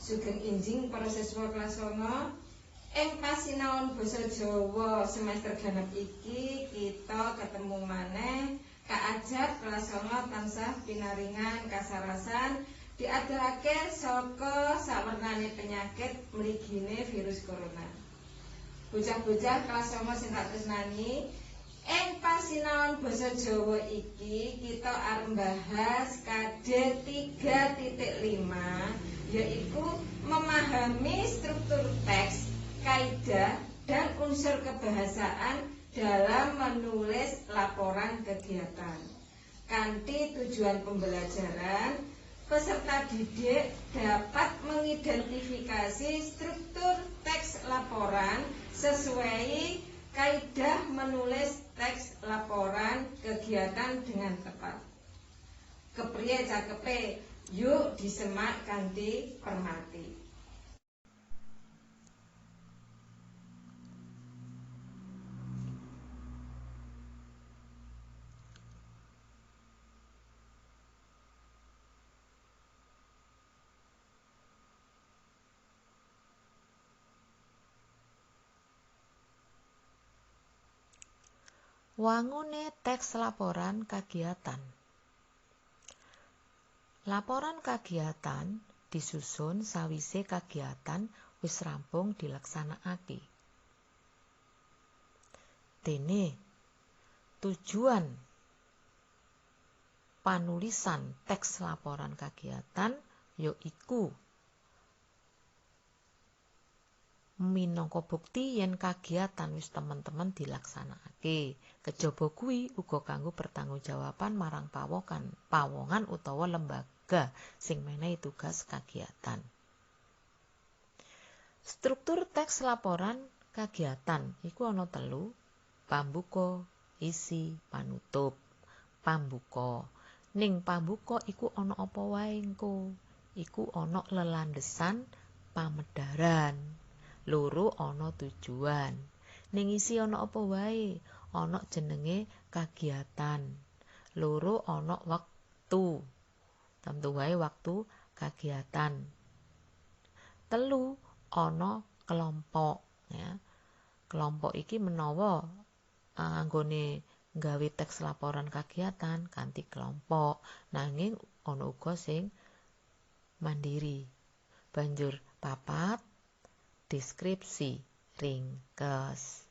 Sugeng injing para siswa kelas 9 ing pasinaon basa Jawa semester genep iki kita ketemu maneh kaajab kelas 9 tansah pinaringan kasarasan diaturake saka sawernane penyakit mligine virus corona. Bocah-bocah kelas 9 sing tak tresnani, ing pasinaon basa Jawa iki kita arep bahas kader 3.5 yaiku memahami struktur teks, kaidah dan unsur kebahasaan dalam menulis laporan kegiatan. Kanthi tujuan pembelajaran, peserta didik dapat mengidentifikasi struktur teks laporan sesuai kaidah menulis teks laporan kegiatan dengan tepat. Kepriye cakepe? Yuk disemak kanthi permati. Wangune teks laporan kegiatan. Laporan kegiatan disusun sawise kegiatan wis rampung dilaksanakake. Dene tujuan panulisan teks laporan kegiatan yaiku minangka bukti yen kegiatan wis temen-temen dilaksanakake. Kejaba kuwi uga kanggo pertanggungjawaban marang pawongan utawa lembaga sing menehi tugas kegiatan. Struktur teks laporan kegiatan iku ana 3: pambuka, isi, panutup. Pambuka. Ning pambuka iku ana apa wae engko? Iku ana lelandhesan pamedharan. 2 ana tujuan. Ning isi ana apa wae? Ana jenenge kegiatan. 2 ana wektu. Tentu wae waktu kegiatan. 3 ana kelompok ya. Kelompok iki menawa anggone nggawe teks laporan kegiatan kanthi kelompok, nanging ana uga sing mandiri. Banjur 4 deskripsi ringkes.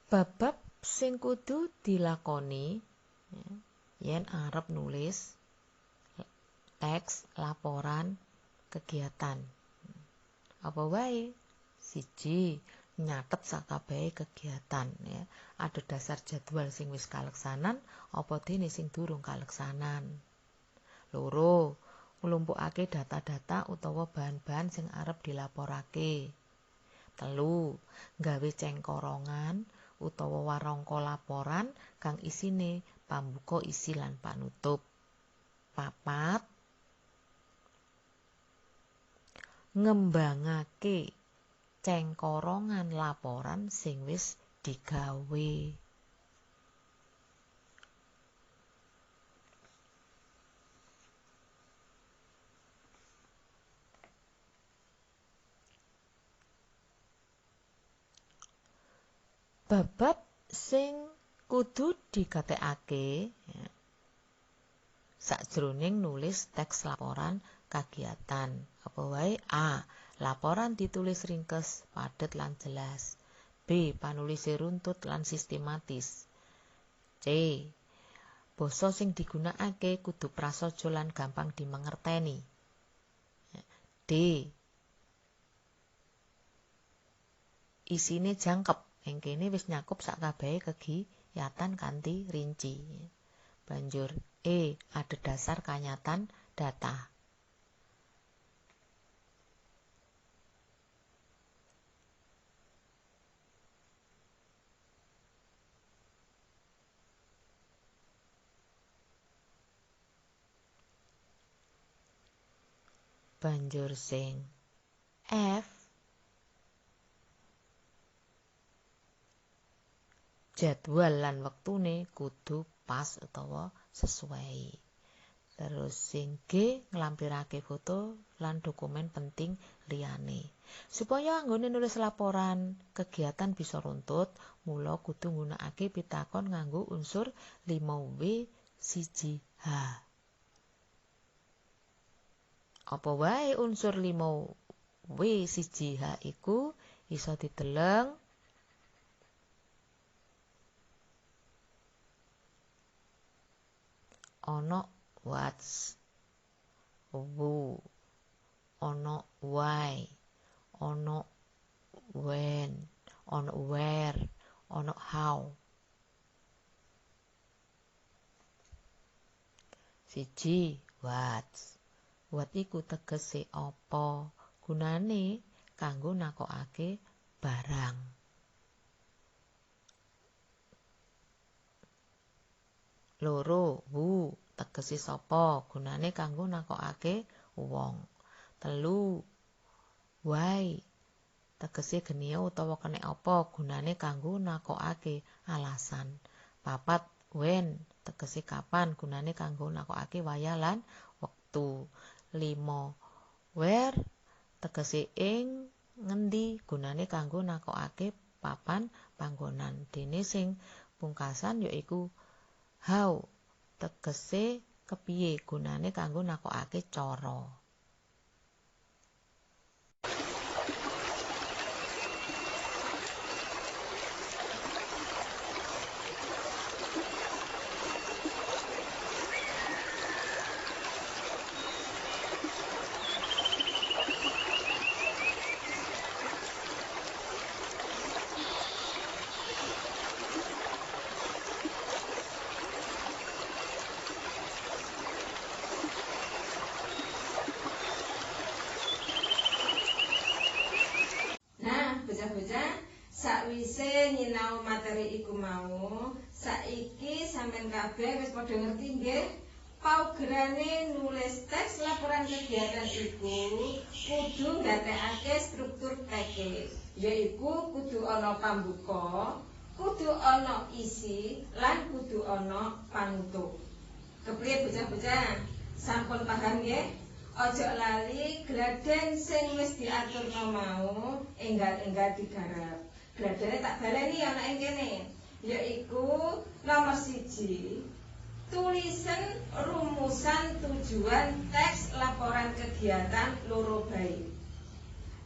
Bab-bab sing kudu dilakoni yen arep nulis teks laporan kegiatan. Apa wae? 1. Nyatet sakabehe kegiatan ya. Ada dasar jadwal sing wis kaleksanan apa dene sing durung kaleksanan. 2. Nglumpukake data-data utawa bahan-bahan sing arep dilaporake. 3. Gawe cengkorongan utawa warangka laporan kang isine pambuka, isi lan panutup. 4. Ngembangake cengkorongan laporan sing wis digawe. Bab-bab sing kudu digatekake ya, sakjroning nulis teks laporan kegiatan. Apa wae? A. Laporan ditulis ringkes, padet lan jelas. B. Panulise runtut lan sistematis. C. Basa sing digunakake kudu prasaja lan gampang dimengerteni. D. Isine jangkep. Ing kene wis nyakup sakabehe kegiatan kanthi rinci. Banjur E. Ada dasar kanyatan data. Banjur sing F. jadwal lan wektune kudu pas utawa sesuai. Terus sing G nglampirake foto lan dokumen penting liyane. Supaya anggone nulis laporan kegiatan bisa runtut, mula kudu nggunakake pitakon nganggo unsur 5W 1H. Apa wae unsur 5W 1H iku iso dideleng ana what's, who, ana why, ana when, ana where, ana how. Siji, what's. What iku tegese apa, gunane kanggo nakokake barang. Loro, who tegese sapa, gunane kanggo nakokake wong. Telu, why tegese geniya utawa kenek apa, gunane kanggo nakokake alasan. Papat, when tegese kapan, gunane kanggo nakokake wayah lan wektu. 5, where tegese ing ngendi, gunane kanggo nakokake papan panggonan. Dene sing pungkasan yaiku how tegese kepiye, gunane kanggo nakokake cara. Sakwise nyinau materi iku mau, saiki sampeyan kabeh wis padha ngerti nggih? Paugerane nulis teks laporan kegiatan iku kudu nggatekake struktur teke, yaiku kudu ana pambuka, kudu ana isi, lan kudu ana panutup. Kepriye bocah-bocah? Sampun paham nggih? Ojo lali gladen sing wis diaturno mau enggal-enggal digarap. Gladene tak baleni ana ing kene, yaiku nomor 1, tulisan rumusan tujuan teks laporan kegiatan loro bae.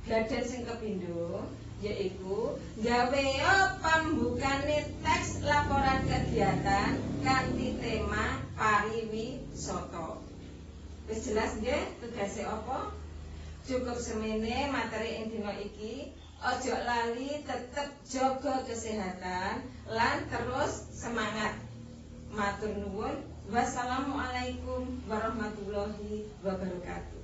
Gladen sing kepindho yaiku gawe pambukane teks laporan kegiatan kanthi tema pariwisata. Wis jelas nggih tugase apa? Cukup semene materi ing dina iki. Ojo lali tetep jaga kesehatan lan terus semangat. Matur nuwun. Wassalamualaikum warahmatullahi wabarakatuh.